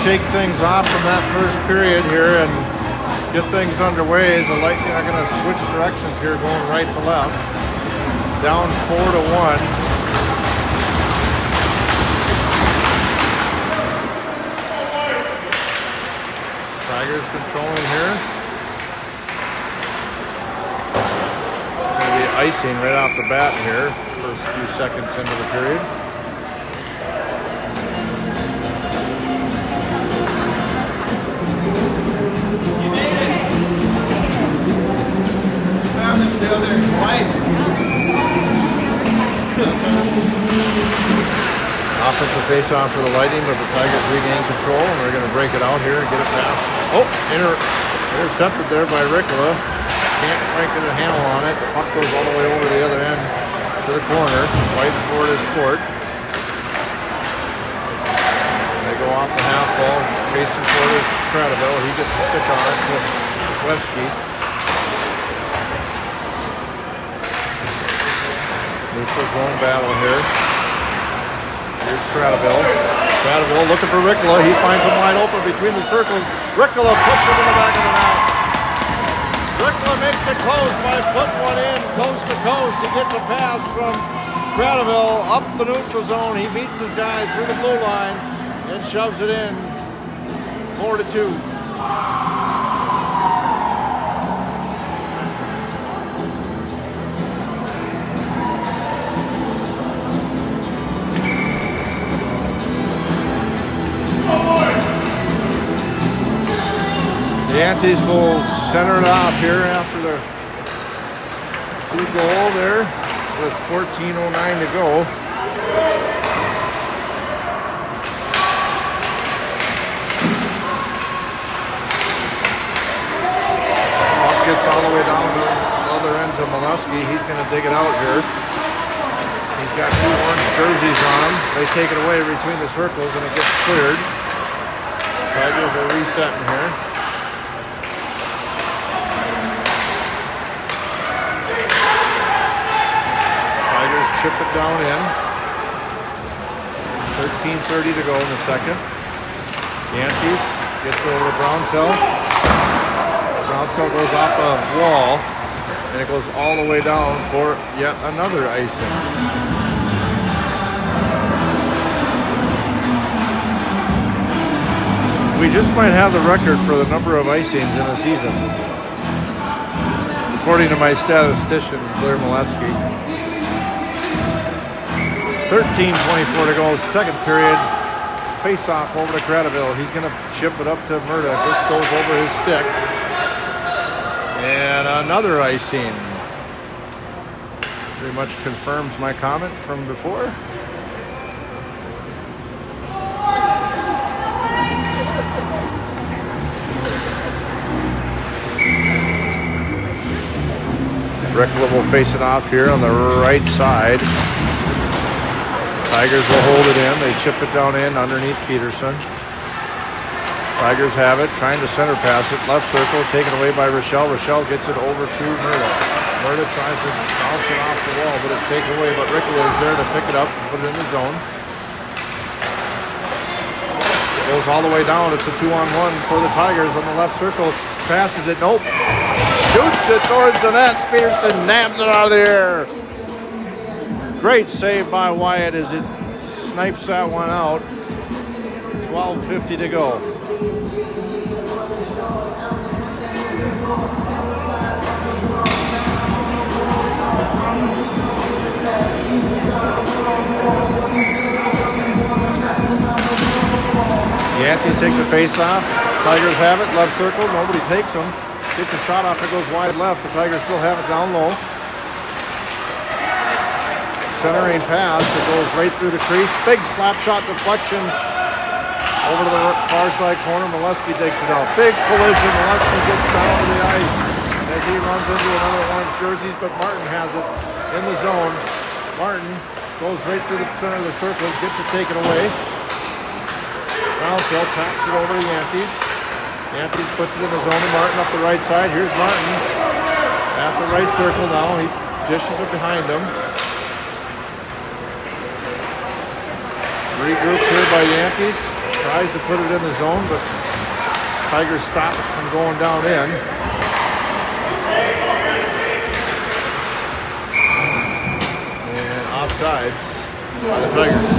shake things off from that first period here and get things underway as the Lightning are going to switch directions here, going right to left. Down 4-1. Tigers controlling here. It's going to be icing right off the bat here, first few seconds into the period. Offensive face-off for the Lightning, but the Tigers regain control, and they're going to break it out here and get it past. Oh, intercepted there by Ricola. Can't quite get a handle on it. The puck goes all the way over the other end to the corner. Fighting for it is Fort. They go off the half ball. Chasing for it is Cradaville. He gets a stick on it to Wesky. Neutral zone battle here. Here's Cradaville. Cradaville looking for Ricola. He finds him wide open between the circles. Ricola puts him in the back of the net. Ricola makes it close by putting one in coast to coast. He gets a pass from Cradaville up the neutral zone. He beats his guy through the blue line and shoves it in. 4-2. The Yankees will center it off here after the 2-goal there with 14:09 to go. Puck gets all the way down to the other end to Molesky. He's going to dig it out here. He's got 2 orange jerseys on. They take it away between the circles and it gets cleared. Tigers are resetting here. Chip it down in. 13:30 to go in the second. Yankees gets over to Brownsell. Brownsell goes off the wall, and it goes all the way down for yet another icing. We just might have the record for the number of icings in a season, according to my statistician, Blair Molesky. 13:24 to go, second period. Face-off over to Cradaville. He's going to chip it up to Murdoch. This goes over his stick. And another icing. Pretty much confirms my comment from before. Ricola will face it off here on the right side. Tigers will hold it in. They chip it down in underneath Peterson. Tigers have it, trying to center pass it. Left circle, taken away by Rochelle. Rochelle gets it over to Murdoch. Murdoch tries to bounce it off the wall, but it's taken away. But Ricola is there to pick it up and put it in the zone. It goes all the way down. It's a 2-on-1 for the Tigers on the left circle. Passes it. Nope. Shoots it towards the net. Peterson nabs it out of the air. Great save by Wyatt as it snipes that one out. 12:50 to go. Yankees takes a face-off. Tigers have it. Left circle. Nobody takes them. Gets a shot off. It goes wide left. The Tigers still have it down low. Centering pass, it goes right through the crease. Big slap shot deflection over to the far side corner. Molesky digs it out. Big collision. Molesky gets down to the ice as he runs into another orange jerseys, but Martin has it in the zone. Martin goes right through the center of the circle, gets it taken away. Brownsville taps it over to Yankees. Yankees puts it in the zone to Martin up the right side. Here's Martin at the right circle now. He dishes it behind him. Regrouped here by Yankees. Tries to put it in the zone, but Tigers stop it from going down in. And offsides by the Tigers.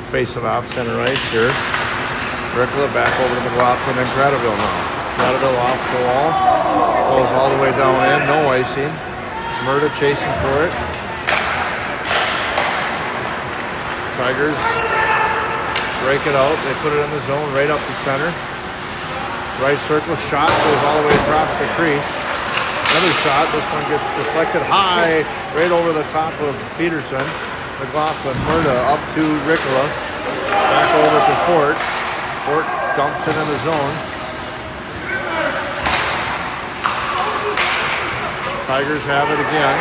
Face it off center ice here. Rickla back over to McLaughlin and Cradaville now. Cradaville off the wall. Goes all the way down in. No icing. Murda chasing for it. Tigers break it out. They put it in the zone right up the center. Right circle shot goes all the way across the crease. Another shot. This one gets deflected high right over the top of Peterson. McLaughlin, Murda up to Rickla, back over to Fort. Fort dumps it in the zone. Tigers have it again.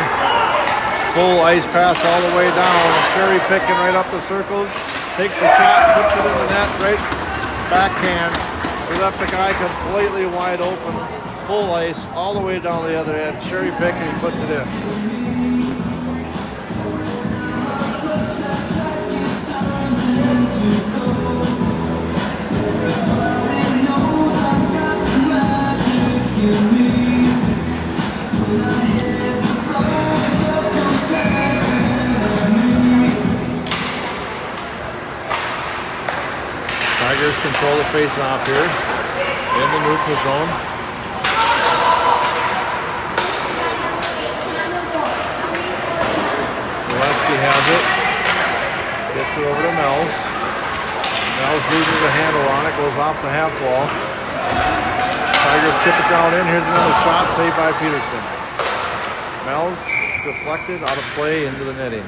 Full ice pass all the way down. Cherry picking right up the circles. Takes a shot, puts it in the net, right backhand. We left the guy completely wide open. Full ice all the way down the other end. Cherry pick and he puts it in. Tigers control the face-off here in the neutral zone. Molesky has it. Gets it over to Mells. Mells loses the handle on it. Goes off the half wall. Tigers chip it down in. Here's another shot saved by Peterson. Mells deflected out of play into the netting.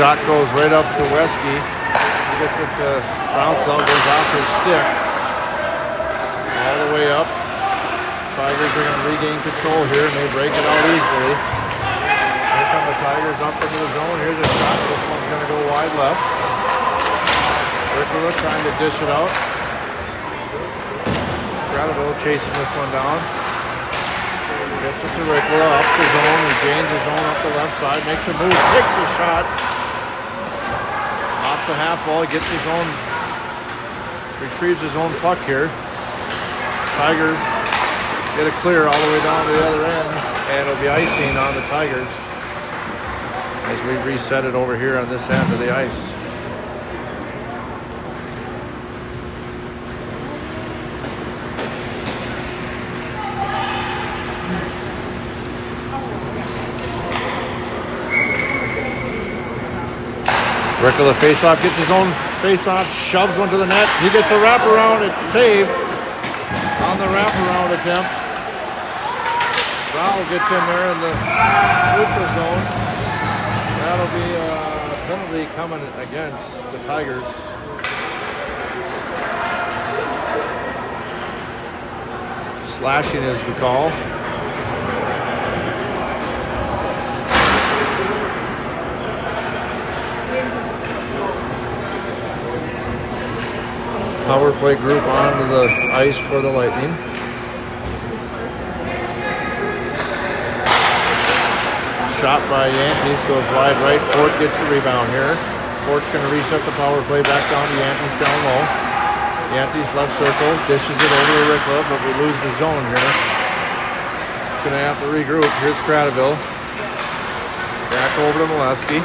Shot goes right up to Wesky. He gets it to Brownsell, goes off his stick. All the way up. Tigers are going to regain control here and they break it out easily. Here come the Tigers up into the zone. Here's a shot. This one's going to go wide left. Rickla trying to dish it out. Cradaville chasing this one down. Gets it to Rickla up the zone. He gains the zone up the left side. Makes a move. Takes a shot. Off the half wall. Gets his own. Retrieves his own puck here. Tigers get it clear all the way down to the other end. And it'll be icing on the Tigers as we reset it over here on this end of the ice. Rickla face-off, gets his own face-off, shoves one to the net. He gets a wraparound, it's saved on the wraparound attempt. Rowell gets in there in the neutral zone. That'll be a penalty coming against the Tigers. Slashing is the call. Power play group onto the ice for the Lightning. Shot by Yankees goes wide right. Fort gets the rebound here. Fort's going to reset the power play back down to Yankees down low. Yankees left circle, dishes it over to Rickla, but we lose the zone here. Going to have to regroup. Here's Cradaville. Back over to Molesky.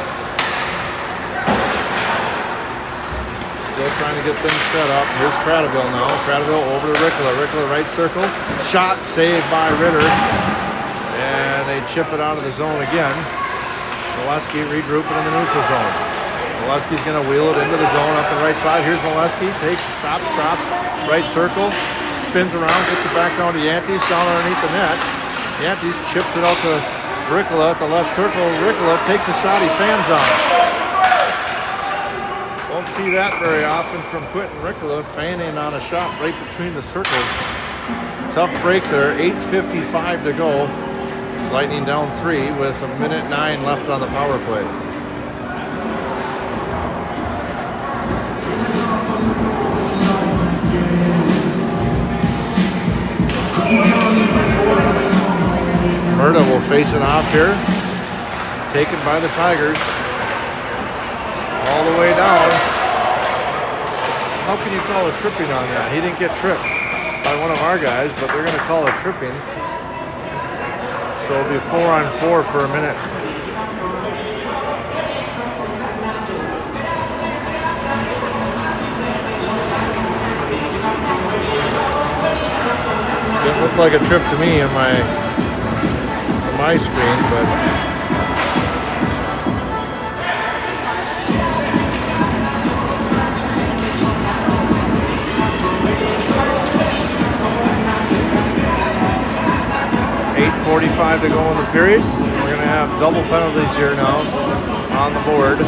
Still trying to get things set up. Here's Cradaville now. Cradaville over to Rickla. Rickla right circle. Shot saved by Ritter. And they chip it out of the zone again. Molesky regrouping in the neutral zone. Molesky's going to wheel it into the zone up the right side. Here's Molesky. Takes, stops, drops. Right circle. spins around, gets it back down to Yantes, down underneath the net. Yantes chips it out to Ricola at the left circle. Ricola takes a shot, he fans on. Won't see that very often from Quentin Ricola, fanning on a shot right between the circles. Tough break there, 8:55 to go. Lightning down 3 with 1:09 left on the power play. Murda will face it off here. Taken by the Tigers. All the way down. How can you call a tripping on that? He didn't get tripped by one of our guys, but they're going to call a tripping. So it'll be 4-on-4 for a minute. Didn't look like a trip to me on my screen, but .45 to go in the period. We're going to have double penalties here now on the board.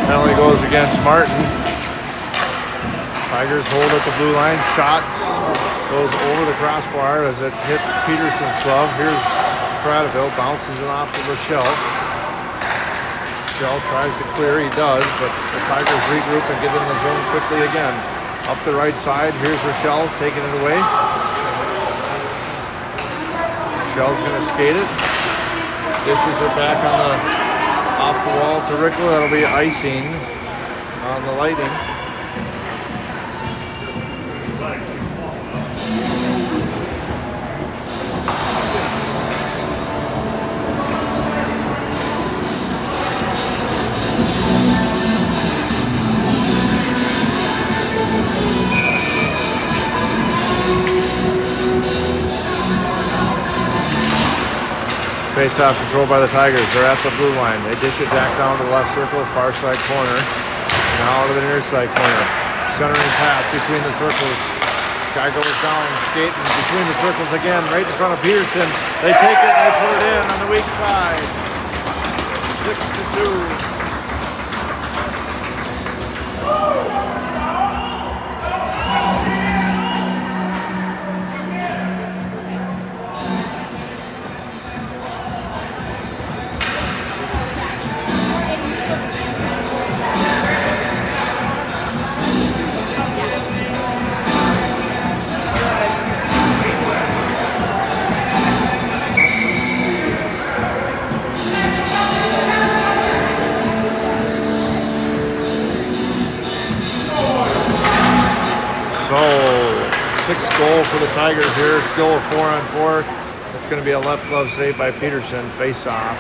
Penalty goes against Martin. Tigers hold at the blue line. Shots goes over the crossbar as it hits Peterson's glove. Here's Cradaville, bounces it off to Rochelle. Rochelle tries to clear, he does, but the Tigers regroup and get in the zone quickly again. Up the right side, here's Rochelle taking it away. Rochelle's going to skate it. Dishes it back off the wall to Ricola. That'll be icing on the Lightning. Face-off controlled by the Tigers. They're at the blue line. They dish it back down to the left circle, far side corner. Now to the near side corner. Centering pass between the circles. Guy goes down, skating between the circles again, right in front of Peterson. They take it and they put it in on the weak side. 6-2. Goal for the Tigers here, still a 4-on-4. It's going to be a left glove save by Peterson, face off.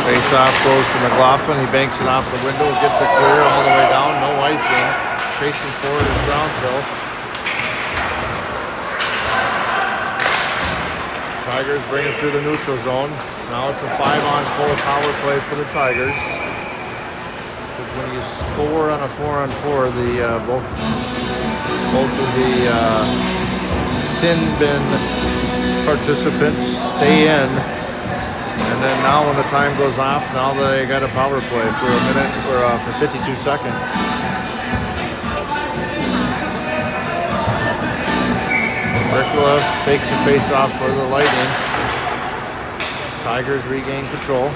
Face off goes to McLaughlin. He banks it off the window, gets it clear all the way down, no icing. Chasing forward is Brownsville. Tigers bring it through the neutral zone. Now it's a 5-on-4 power play for the Tigers. Because when you score on a 4-on-4, both of the sin bin participants stay in. And then now when the time goes off, now they got a power play for a minute or for 52 seconds. Ricola takes a face off for the Lightning. Tigers regain control.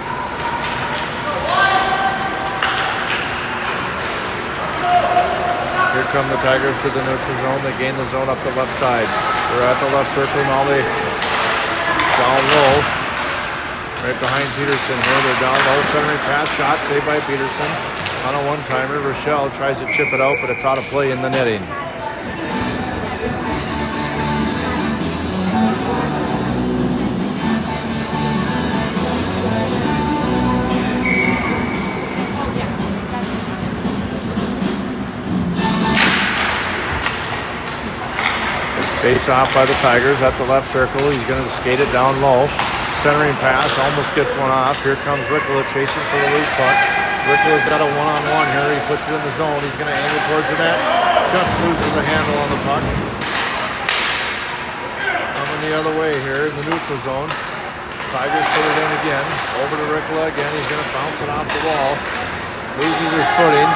Here come the Tigers to the neutral zone. They gain the zone up the left side. They're at the left circle. Now they down low. Right behind Peterson here. They're down low. Centering pass shot saved by Peterson. On a one-timer. Rochelle tries to chip it out, but it's out of play in the netting. Face off by the Tigers at the left circle. He's going to skate it down low. Centering pass, almost gets one off. Here comes Ricola chasing for the loose puck. Ricola's got a one-on-one here. He puts it in the zone. He's going to angle towards the net. Just loses the handle on the puck. Coming the other way here in the neutral zone. Tigers put it in again. Over to Ricola again. He's going to bounce it off the wall. Loses his footing.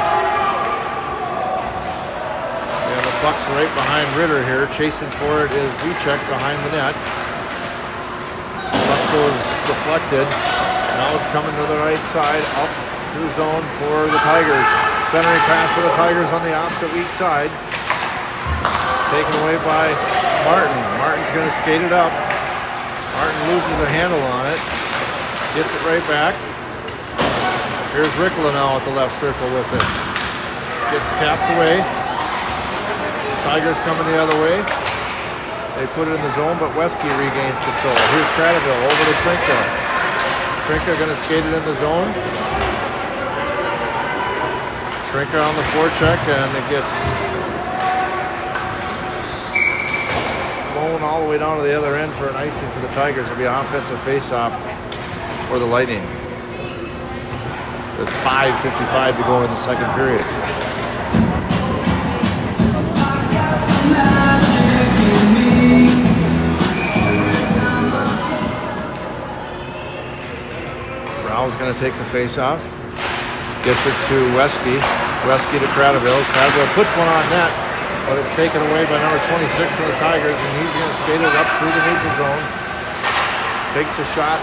And the puck's right behind Ritter here. Chasing for it is Wiechek behind the net. Puck goes deflected. Now it's coming to the right side. Up to the zone for the Tigers. Centering pass for the Tigers on the opposite weak side. Taken away by Martin. Martin's going to skate it up. Martin loses a handle on it. Gets it right back. Here's Ricola now at the left circle with it. Gets tapped away. Tigers coming the other way. They put it in the zone, but Wesky regains control. Here's Cradaville over to Trinka. Trinka going to skate it in the zone. Trinka on the forecheck, and it gets flown all the way down to the other end for an icing for the Tigers. It'll be an offensive face-off for the Lightning. With 5:55 to go in the second period. Rao's going to take the face-off. Gets it to Wesky. Wesky to Cradaville. Cradaville puts one on net, but it's taken away by number 26 for the Tigers, and he's going to skate it up through the neutral zone. Takes a shot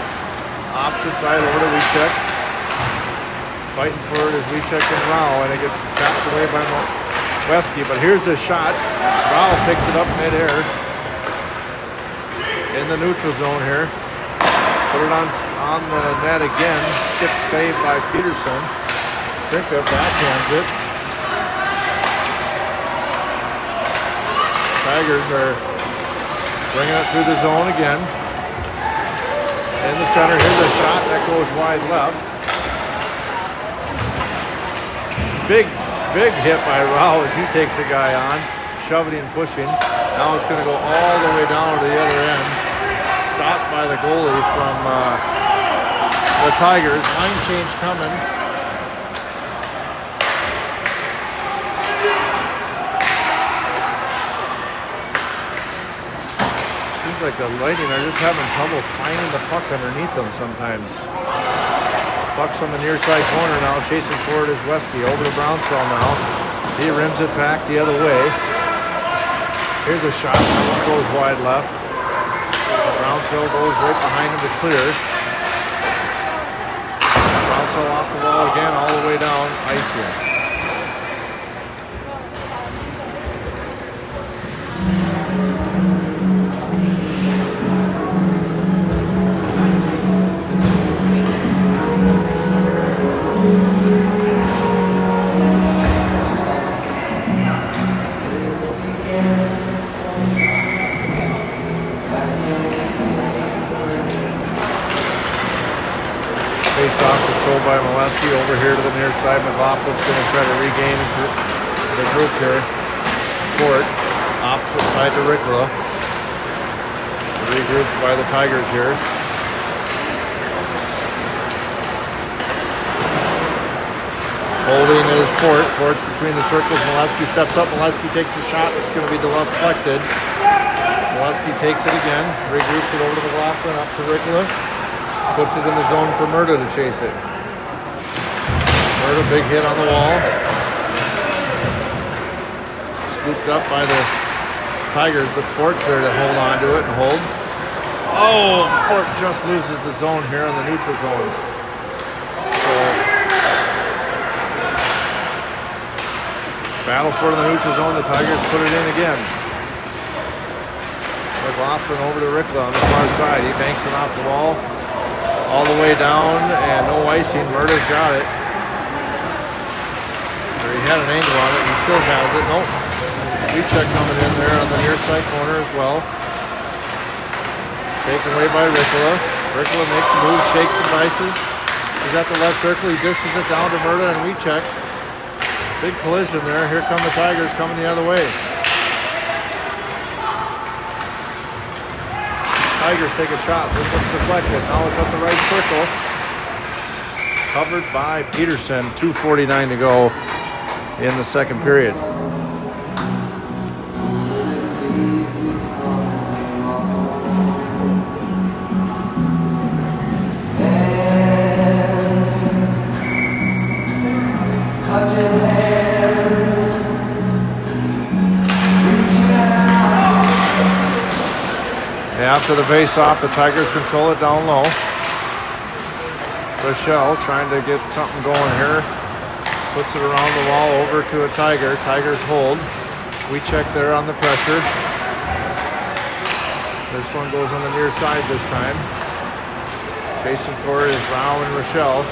opposite side over to Wiechek. Fighting for it is Wiechek and Rao, and it gets tapped away by Wesky, but here's a shot. Rao picks it up midair in the neutral zone here. Put it on the net again. Stick saved by Peterson. Trinka backhands it. Tigers are bringing it through the zone again. In the center, here's a shot that goes wide left. Big hit by Rao as he takes a guy on, shoving and pushing. Now it's going to go all the way down to the other end. Stopped by the goalie from the Tigers. Line change coming. Seems like the Lightning are just having trouble finding the puck underneath them sometimes. Puck's on the near side corner now. Chasing forward is Wesky. Over to Brownsell now. He rims it back the other way. Here's a shot. That one goes wide left. Brownsell goes right behind him to clear. Brownsell off the wall again, all the way down. Icing. Face-off controlled by Molesky over here to the near side. McLaughlin's going to try to regain the group here. Fort, opposite side to Ricola. Regrouped by the Tigers here. Holding is Fort. Fort's between the circles. Molesky steps up. Molesky takes a shot. It's going to be deflected. Molesky takes it again. Regroups it over to McLaughlin. Up to Ricola. Puts it in the zone for Murda to chase it. Murda, big hit on the wall. Scooped up by the Tigers, but Fort's there to hold on to it and hold. Oh, Fort just loses the zone here in the neutral zone. So, battle for the neutral zone. The Tigers put it in again. McLaughlin over to Ricola on the far side. He banks it off the wall. All the way down, and no icing. Murda's got it. Or he had an angle on it. He still has it. Nope. Wiechek coming in there on the near side corner as well. Taken away by Ricola. Ricola makes a move, shakes and dices. He's at the left circle. He dishes it down to Murda and Wiechek. Big collision there. Here come the Tigers coming the other way. Tigers take a shot. This one's deflected. Now it's at the right circle. Covered by Peterson. 2:49 to go in the second period. After the face-off, the Tigers control it down low. Rochelle trying to get something going here. Puts it around the wall over to a Tiger. Tigers hold. We check there on the pressure. This one goes on the near side this time. Chasing for it is Rao and Rochelle.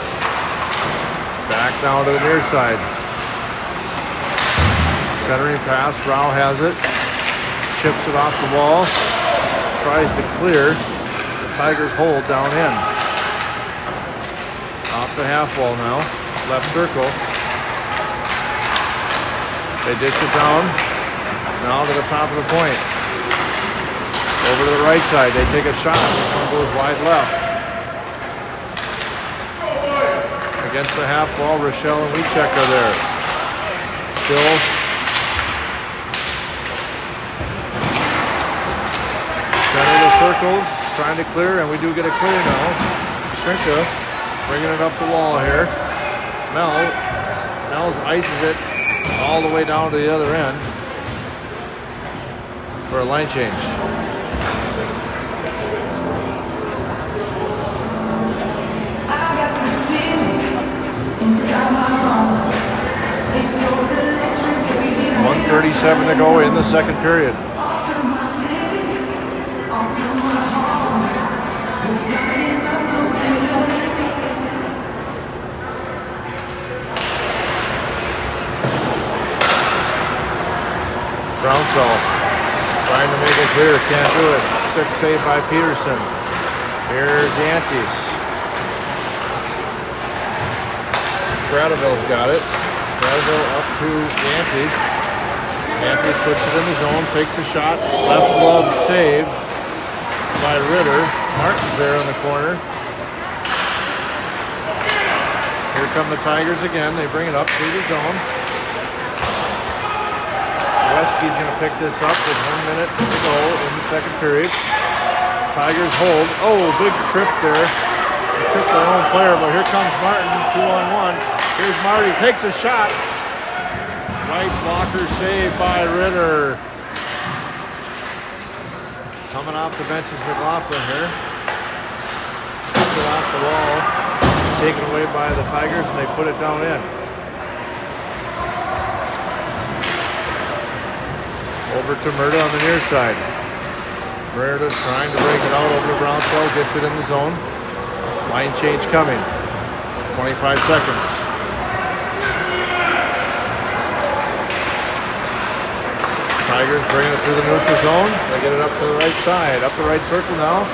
Back down to the near side. Centering pass. Rao has it. Chips it off the wall. Tries to clear. The Tigers hold down in. Off the half wall now. Left circle. They dish it down. Now to the top of the point. Over to the right side. They take a shot. This one goes wide left. Against the half wall, Rochelle and Leachek are there. Still center of the circles, trying to clear, and we do get a clear now. Trinka bringing it up the wall here. Mel's ices it all the way down to the other end for a line change. .137 to go in the second period. Brownsall trying to make it clear, can't do it. Stick saved by Peterson. Here's Yantes. Gradeville's got it. Gradeville up to Yantes. Yantes puts it in the zone, takes a shot. Left glove save by Ritter. Martin's there in the corner. Here come the Tigers again. They bring it up through the zone. Wesky's going to pick this up with 1 minute to go in the second period. Tigers hold. Oh, big trip there. They tripped their own player, but here comes Martin, 2-on-1. Here's Marty, takes a shot. Right blocker save by Ritter. Coming off the bench is McLaughlin here. Puts it off the wall. Taken away by the Tigers, and they put it down in. Over to Murda on the near side. Murda trying to break it out over to Brownsell. Gets it in the zone. Line change coming. 25 seconds. Tigers bringing it through the neutral zone. They get it up to the right side. Up the right circle now.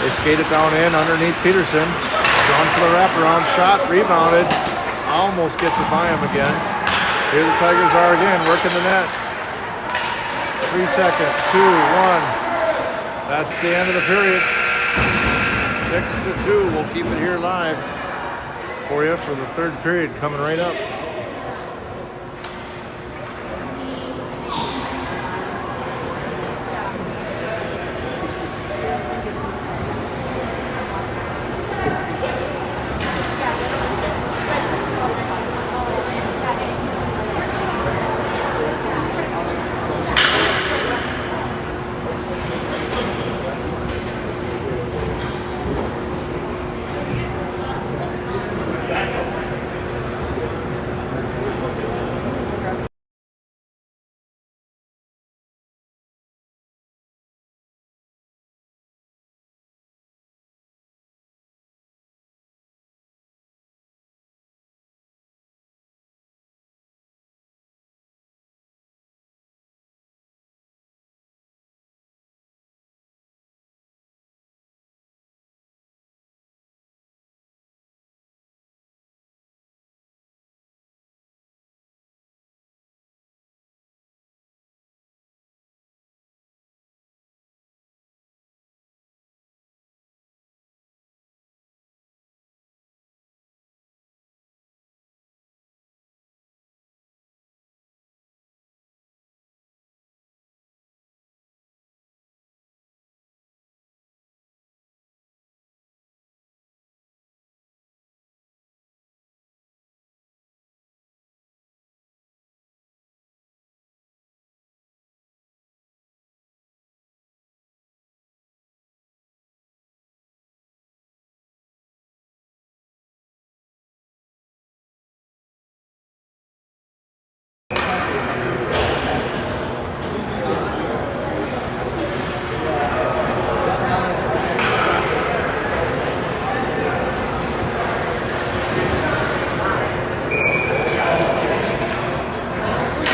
They skate it down in underneath Peterson. Going for the wraparound shot. Rebounded. Almost gets it by him again. Here the Tigers are again, working the net. 3 seconds, 2, 1. That's the end of the period. 6-2. We'll keep it here live for you for the third period coming right up.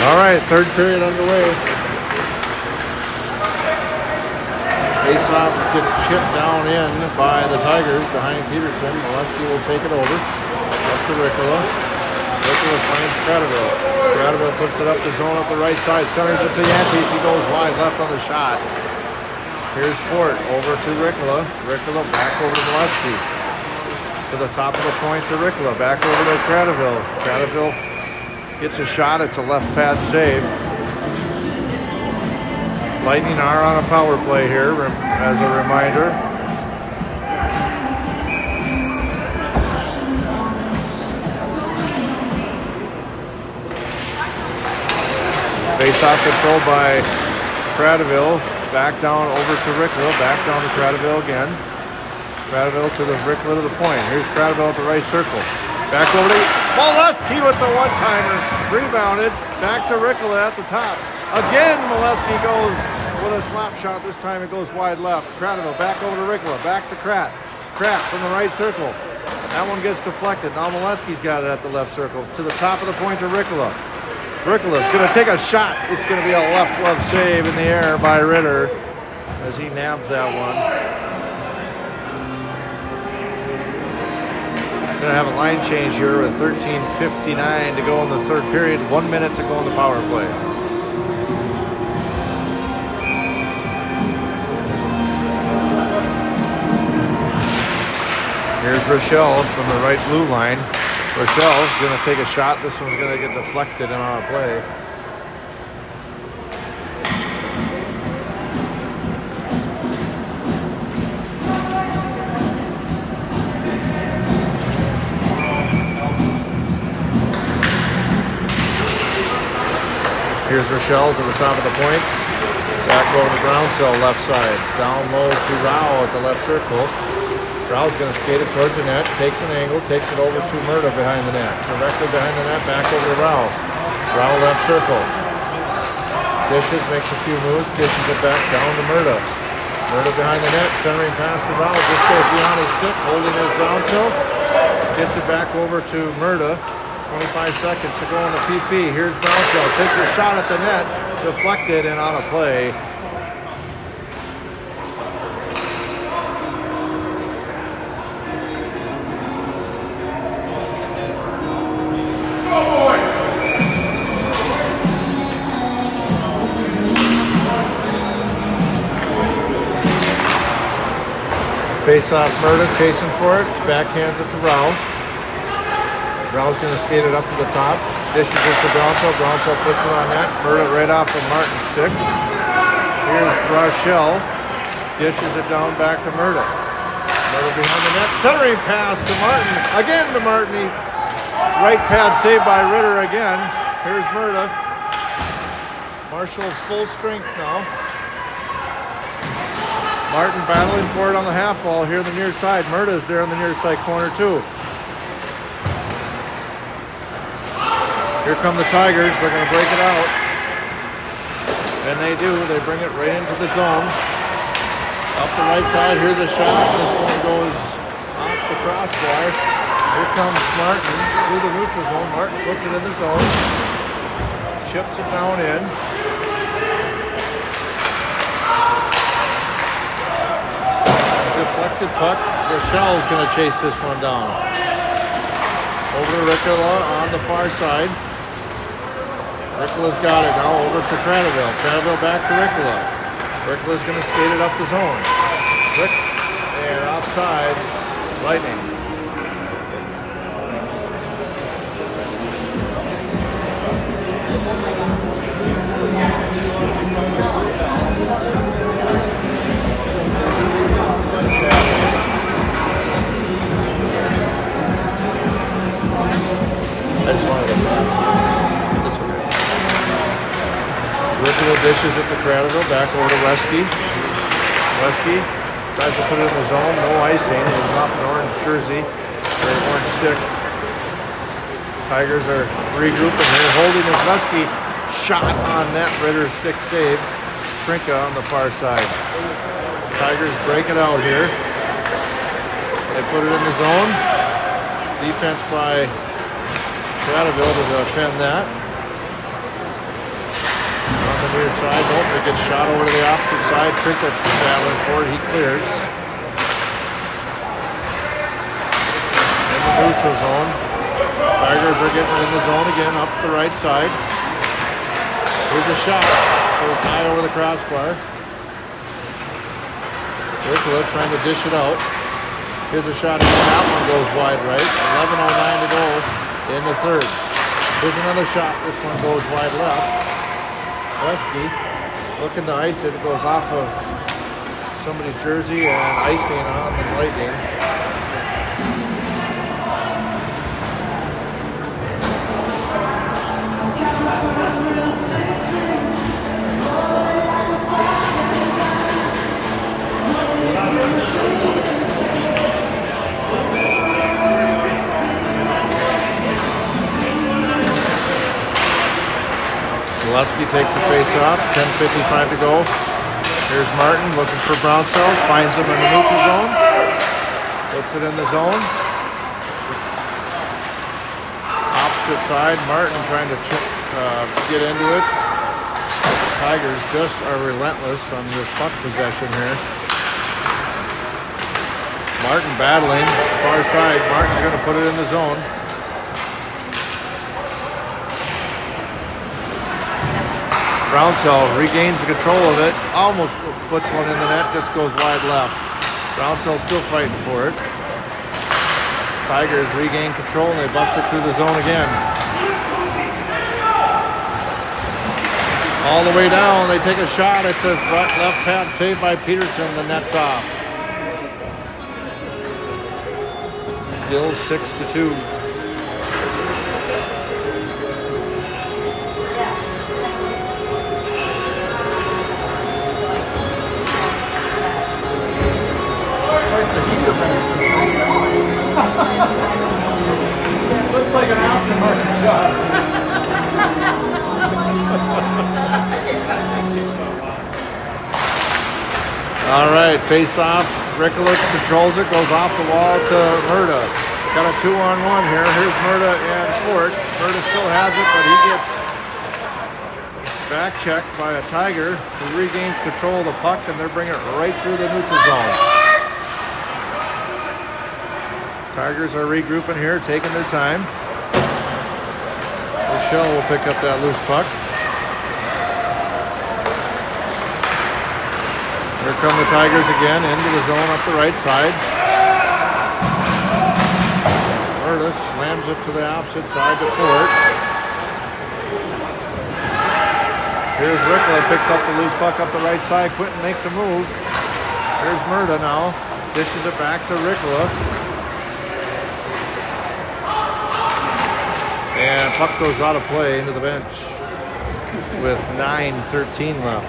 All right, third period underway. Face-off gets chipped down in by the Tigers behind Peterson. Molesky will take it over. Up to Ricola. Ricola finds Cradaville. Cradaville puts it up the zone up the right side. Centers it to Yankees. He goes wide left on the shot. Here's Fort over to Ricola. Ricola back over to Molesky. To the top of the point to Ricola. Back over to Cradaville. Cradaville gets a shot. It's a left pad save. Lightning are on a power play here, as a reminder. Face-off controlled by Cradaville. Back down over to Ricola. Back down to Cradaville again. Cradaville to the Ricola to the point. Here's Cradaville at the right circle. Back over to Molesky with the one-timer. Rebounded. Back to Ricola at the top. Again, Molesky goes with a slap shot. This time it goes wide left. Cradaville back over to Ricola. Back to Krat. Krat from the right circle. That one gets deflected. Now Molesky's got it at the left circle. To the top of the point to Ricola. Ricola's going to take a shot. It's going to be a left glove save in the air by Ritter as he nabs that one. Going to have a line change here with 13:59 to go in the third period. 1 minute to go in the power play. Here's Rochelle from the right blue line. Rochelle's going to take a shot. This one's going to get deflected and on a play. Here's Rochelle to the top of the point. Back over to Brownsell, left side. Down low to Rao at the left circle. Rao's going to skate it towards the net, takes an angle, takes it over to Murda behind the net. Directly behind the net, back over to Rao. Rao left circle. Dishes, makes a few moves, dishes it back down to Murda. Murda behind the net, centering pass to Rao. Just goes beyond his stick, holding his Brownsell. Gets it back over to Murda. 25 seconds to go on the PP. Here's Brownsell, takes a shot at the net, deflected and on a play. Face-off Murda, chasing for it. Backhands it to Rao. Rao's going to skate it up to the top. Dishes it to Brownsell. Brownsell puts it on net. Murda right off of Martin's stick. Here's Rochelle. Dishes it down back to Murda. Murda behind the net. Centering pass to Martin. Again to Martin. Right pad saved by Ritter again. Here's Murda. Marshall's full strength now. Martin battling for it on the half wall here in the near side. Murda's there in the near side corner too. Here come the Tigers. They're going to break it out. And they do. They bring it right into the zone. Up the right side. Here's a shot. This one goes off the crossbar. Here comes Martin through the neutral zone. Martin puts it in the zone. Chips it down in. Deflected puck. Rochelle's going to chase this one down. Over to Ricola on the far side. Ricola's got it now over to Cradaville. Cradaville back to Ricola. Ricola's going to skate it up the zone. And offsides, Lightning. I just wanted to it's okay. Ricola dishes it to Cradaville, back over to Wesky. Wesky tries to put it in the zone, no icing. It was off an orange jersey, or an orange stick. Tigers are regrouping here, holding his Wesky. Shot on net, Ritter's stick save. Trinka on the far side. Tigers break it out here. They put it in the zone. Defense by Cradaville to defend that. near side. Nope, it gets shot over to the opposite side. Trickler battling for it. He clears. In the neutral zone. Tigers are getting in the zone again, up the right side. Here's a shot. Goes high over the crossbar. Ricola trying to dish it out. Here's a shot again. That one goes wide right. 11:09 to go in the third. Here's another shot. This one goes wide left. Lesky looking to ice it. It goes off of somebody's jersey and icing on the Lightning. Lesky takes a face off, 10:55 to go. Here's Martin looking for Brownsell, finds him in the neutral zone, puts it in the zone. Opposite side, Martin trying to get into it. The Tigers just are relentless on this puck possession here. Martin battling, far side, Martin's going to put it in the zone. Brownsell regains the control of it, almost puts one in the net, just goes wide left. Brownsell still fighting for it. Tigers regain control and they bust it through the zone again. All the way down, they take a shot. It's a left pad saved by Peterson. The net's off. Still 6-2. Looks like an aftermarket job. All right, face off. Ricola controls it, goes off the wall to Murda. Got a 2-on-1 here. Here's Murda and Fort. Murda still has it, but he gets back checked by a Tiger who regains control of the puck, and they're bringing it right through the neutral zone. Tigers are regrouping here, taking their time. Michelle will pick up that loose puck. Here come the Tigers again into the zone up the right side. Murda slams it to the opposite side to Fort. Here's Ricola, picks up the loose puck up the right side. Quinton makes a move. Here's Murda now. Dishes it back to Ricola. And puck goes out of play into the bench with 9:13 left.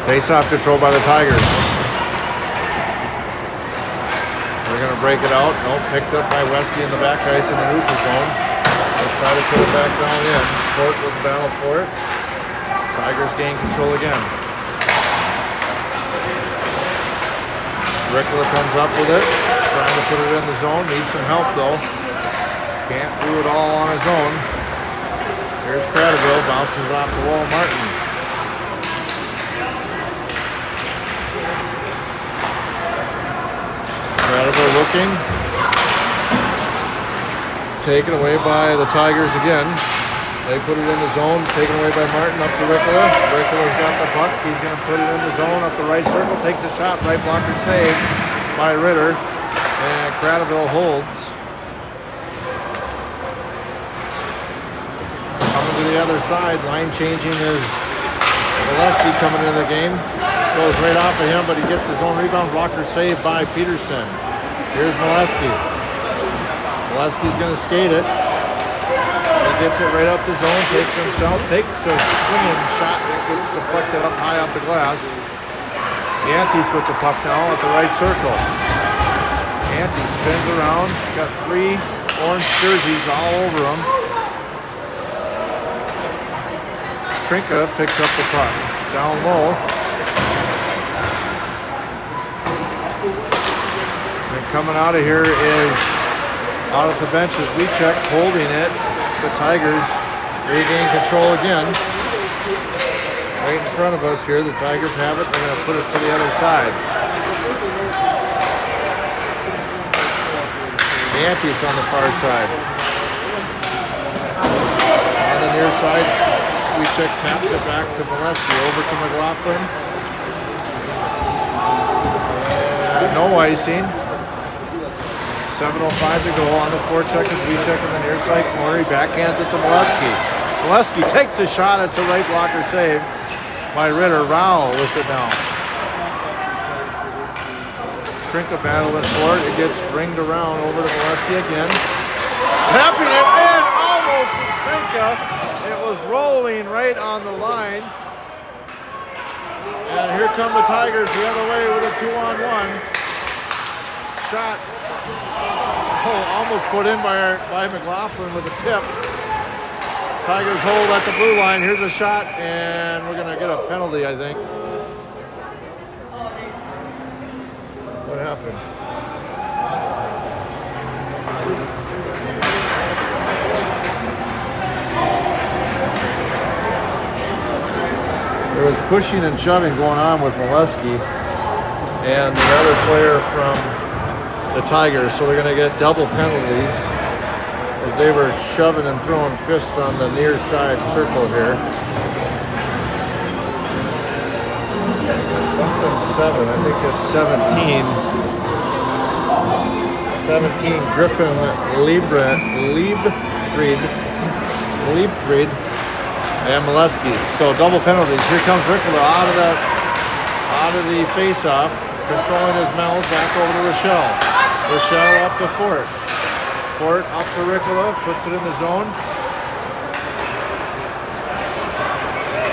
Face-off control by the Tigers. They're going to break it out. Nope, picked up by Wesky in the back ice in the neutral zone. They'll try to put it back down in. Fort with the battle for it. Tigers gain control again. Ricola comes up with it. Trying to put it in the zone. Needs some help though. Can't do it all on his own. Here's Cradaville. Bounces it off the wall. Martin. Cradaville looking. Taken away by the Tigers again. They put it in the zone. Taken away by Martin up to Ricola. Ricola's got the puck. He's going to put it in the zone up the right circle. Takes a shot. Right blocker saved by Ritter. And Cradaville holds. Coming to the other side. Line changing is Molesky coming into the game. Goes right off of him, but he gets his own rebound. Blocker saved by Peterson. Here's Molesky. Molesky's going to skate it. He gets it right up the zone, takes a swinging shot that gets deflected up high off the glass. Yante's with the puck now at the right circle. Yante spins around, got 3 orange jerseys all over them. Trinka picks up the puck. Down low. And coming out of here is out at the benches. Wiechek holding it. The Tigers regain control again. Right in front of us here. The Tigers have it. They're going to put it to the other side. Yankees on the far side. On the near side, Wiechek taps it back to Molesky. Over to McLaughlin. No icing. 7:05 to go on the forecheck is Wiechek in the near side corner. He backhands it to Molesky. Molesky takes a shot. It's a right blocker save by Ritter. Rao with it now. Trinka battling for it. It gets ringed around over to Molesky again. Tapping it in almost as Trinka. It was rolling right on the line. And here come the Tigers the other way with a 2-on-1. Shot. Oh, almost put in by McLaughlin with a tip. Tigers hold at the blue line. Here's a shot, and we're going to get a penalty, I think. What happened? There was pushing and shoving going on with Molesky and the other player from the Tigers, so they're going to get double penalties as they were shoving and throwing fists on the near side circle here. Something 7, I think it's 17. 17 Griffin Liebfried and Molesky. So double penalties. Here comes Rickler out of the face-off, controlling his mouth back over to Rochelle. Rochelle up to Fort. Fort up to Ricola, puts it in the zone.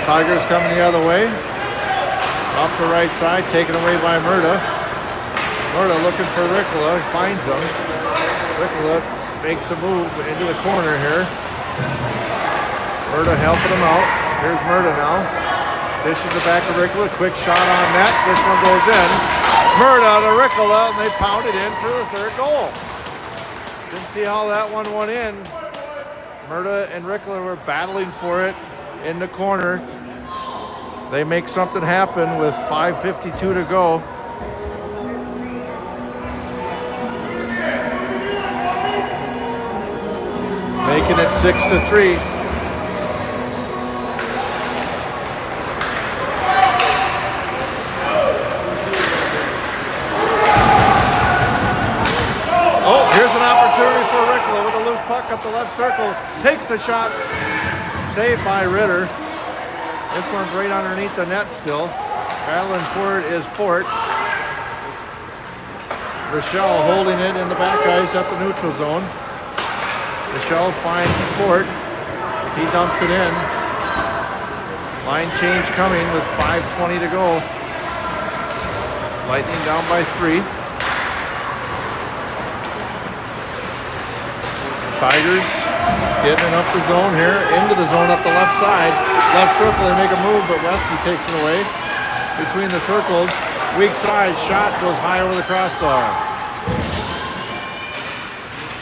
Tigers coming the other way. Up the right side, taken away by Murda. Murda looking for Ricola, finds him. Ricola makes a move into the corner here. Murda helping him out. Here's Murda now. Dishes it back to Ricola. Quick shot on net. This one goes in. Murda to Ricola, and they pound it in for the third goal. Didn't see how that one went in. Murda and Ricola were battling for it in the corner. They make something happen with 5:52 to go. Making it 6-3. Puck up the left circle, takes a shot, saved by Ritter. This one's right underneath the net still. Battling for it is Fort. Rochelle holding it in the back ice at the neutral zone. Rochelle finds Fort. He dumps it in. Line change coming with 5:20 to go. Lightning down by 3. Tigers getting up the zone here, into the zone up the left side. Left circle, they make a move, but Wesky takes it away. Between the circles, weak side, shot goes high over the crossbar.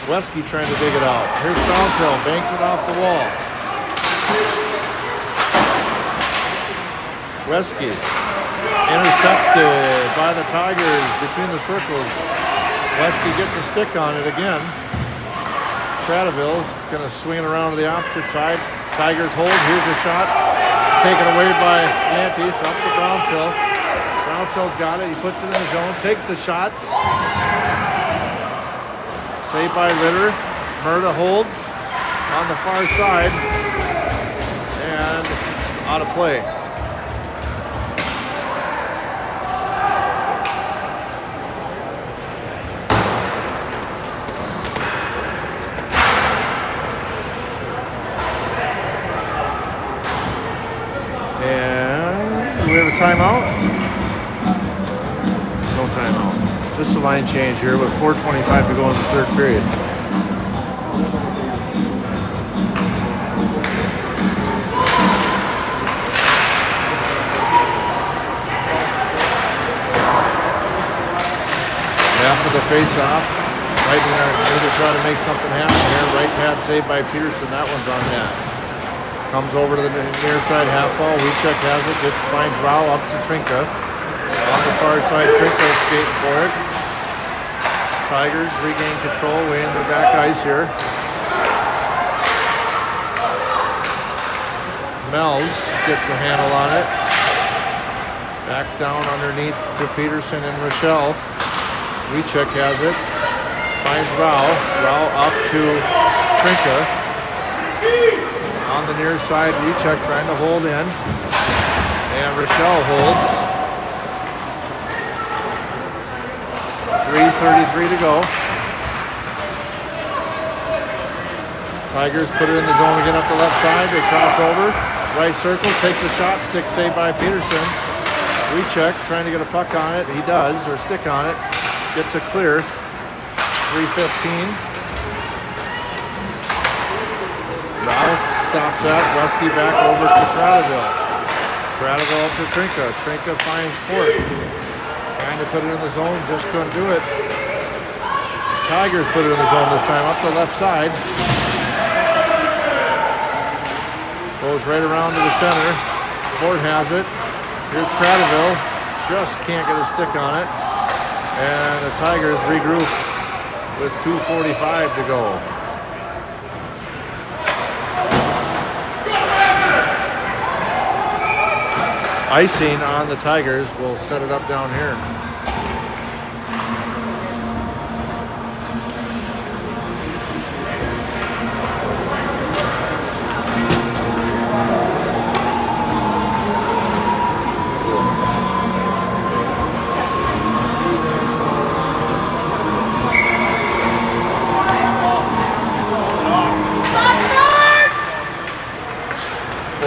Wesky trying to dig it out. Here's Brownsville, banks it off the wall. Wesky intercepted by the Tigers between the circles. Wesky gets a stick on it again. Cradaville's going to swing it around to the opposite side. Tigers hold. Here's a shot. Taken away by Yankees up to Brownsville. Brownsville's got it. He puts it in the zone. Takes a shot. Saved by Ritter. Murda holds on the far side. And out of play. And do we have a timeout? No timeout. Just a line change here with 4:25 to go in the third period. face-off. Lightning are going to try to make something happen here. Right pad saved by Peterson. That one's on net. Comes over to the near side half wall. Weechek has it. Finds Rao up to Trinka. On the far side, Trinka skating for it. Tigers regain control way in the back ice here. Mells gets a handle on it. Back down underneath to Peterson and Rochelle. Weechek has it. Finds Rao. Rao up to Trinka. On the near side, Weechek trying to hold in. And Rochelle holds. 3:33 to go. Tigers put it in the zone again up the left side. They cross over. Right circle, takes a shot, stick saved by Peterson. Weechek trying to get a puck on it. He does, or stick on it. Gets a clear. 3:15. Rao stops that. Wesky back over to Cradaville. Cradaville up to Trinka. Trinka finds Fort. Trying to put it in the zone, just couldn't do it. Tigers put it in the zone this time, up the left side. Goes right around to the center. Fort has it. Here's Cradaville. Just can't get a stick on it. And the Tigers regroup with 2:45 to go. Icing on the Tigers will set it up down here.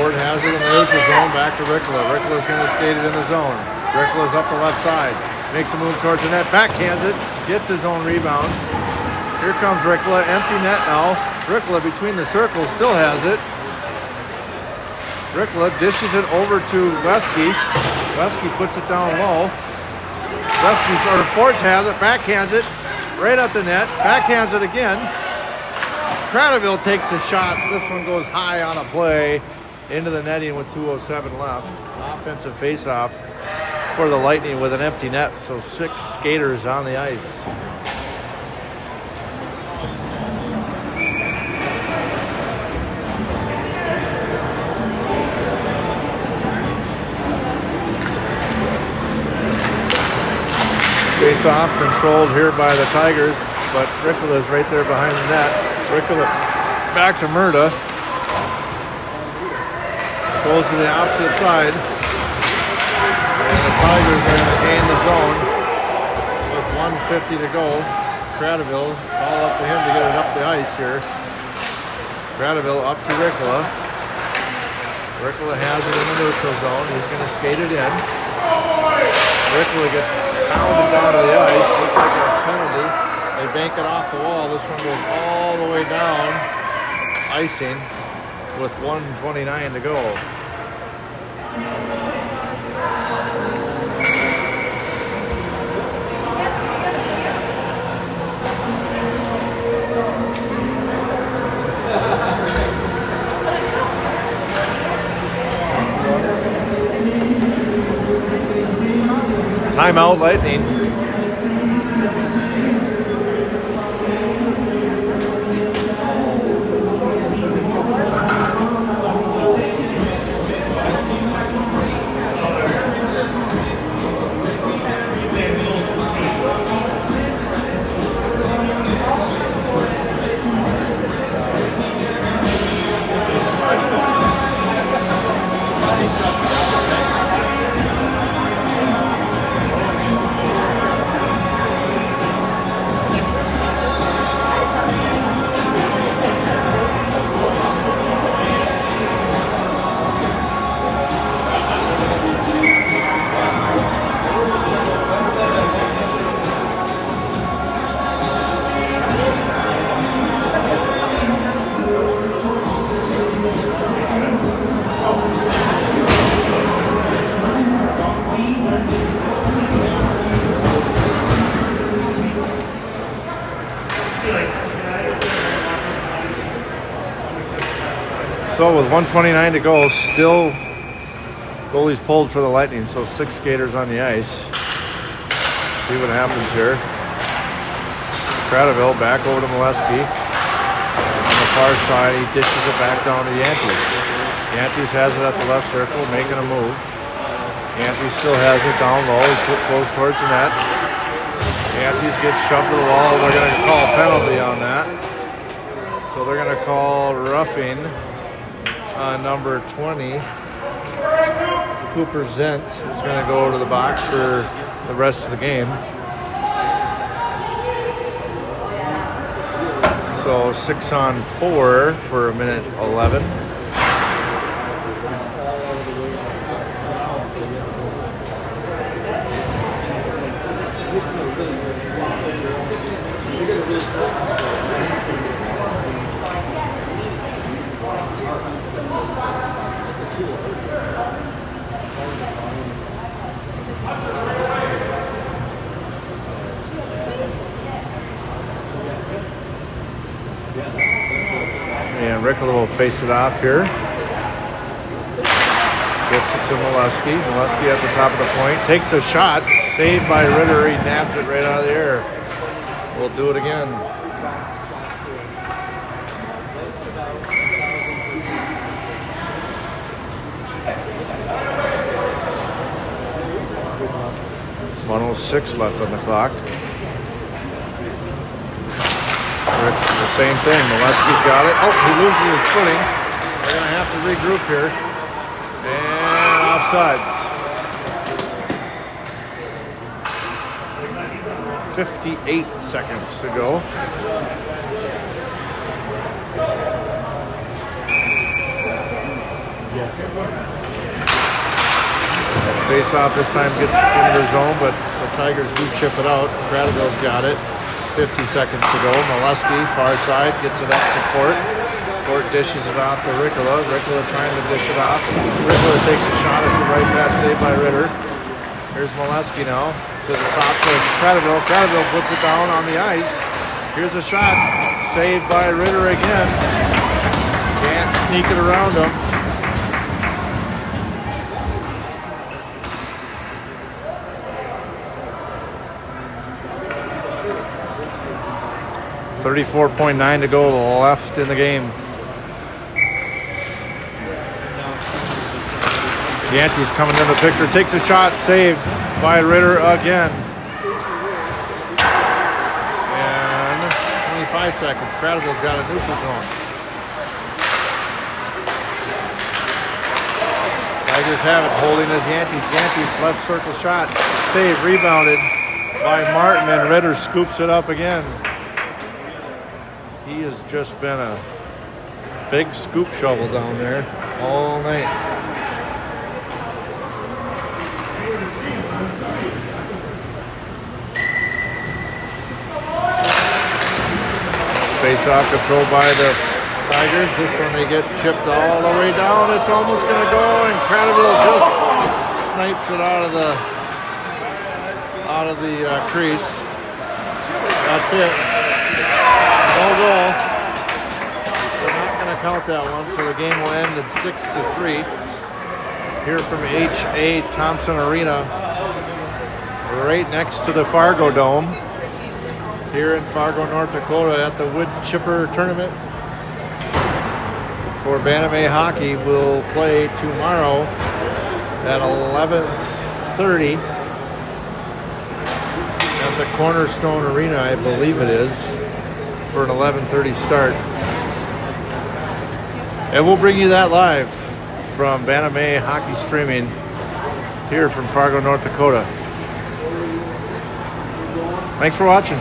Has it in the neutral zone, back to Rickla. Rickla's going to skate it in the zone. Rickla's up the left side. Makes a move towards the net. Backhands it. Gets his own rebound. Here comes Rickla. Empty net now. Rickla between the circles still has it. Rickla dishes it over to Wesky. Wesky puts it down low. Wesky sort of Fort has it. Backhands it. Right at the net. Backhands it again. Cradaville takes a shot. This one goes high on a play. Into the netting with 2:07 left. Offensive faceoff for the Lightning with an empty net, so 6 skaters on the ice. Faceoff controlled here by the Tigers, but Rickla is right there behind the net. Rickla back to Murda. Goes to the opposite side. And the Tigers are going to gain the zone with 1:50 to go. Cradaville, it's all up to him to get it up the ice here. Cradaville up to Rickla. Rickla has it in the neutral zone. He's going to skate it in. Rickla gets pounded down to the ice. Looks like a penalty. They bank it off the wall. This one goes all the way down. Icing with 1:29 to go. Timeout, Lightning. So with 1:29 to go, still goalies pulled for the Lightning, so 6 skaters on the ice. See what happens here. Cradaville back over to Molesky. On the far side, he dishes it back down to Yantes. Yantes has it at the left circle, making a move. Yantes still has it down low. He goes towards the net. Yantes gets shoved to the wall. They're going to call a penalty on that. So they're going to call roughing number 20. Cooper Zent is going to go to the box for the rest of the game. So 6-on-4 for a minute 11. And Rickler will face it off here. Gets it to Molesky. Molesky at the top of the point. Takes a shot. Saved by Ritter. He nabs it right out of the air. We'll do it again. .106 left on the clock. The same thing. Molesky's got it. Oh, he loses his footing. They're going to have to regroup here. And offsides. 58 seconds to go. Face off this time gets into the zone, but the Tigers do chip it out. Cradaville's got it. 50 seconds to go. Molesky, far side, gets it up to Fort. Fort dishes it off to Ricola. Ricola trying to dish it off. Ricola takes a shot. It's a right back save by Ritter. Here's Molesky now to the top to Cradaville. Cradaville puts it down on the ice. Here's a shot. Saved by Ritter again. Can't sneak it around him. .34.9 to go left in the game. Yantes coming in the picture, takes a shot, saved by Ritter again. And 25 seconds. Cradaville's got a neutral zone. Tigers have it, holding as Yantes. Yantes left circle shot, save, rebounded by Martin, and Ritter scoops it up again. He has just been a big scoop shovel down there all night. Face-off controlled by the Tigers. This one they get chipped all the way down. It's almost going to go, and Cradaville just snipes it out of the crease. That's it. No goal. We're not going to count that one, so the game will end at 6-3. Here from H.A. Thompson Arena, right next to the Fargo Dome, here in Fargo, North Dakota, at the Wood Chipper Tournament. For Bantam Hockey will play tomorrow at 11:30 at the Cornerstone Arena, I believe it is, for an 11:30 start. And we'll bring you that live from Bantam Hockey Streaming here from Fargo, North Dakota. Thanks for watching.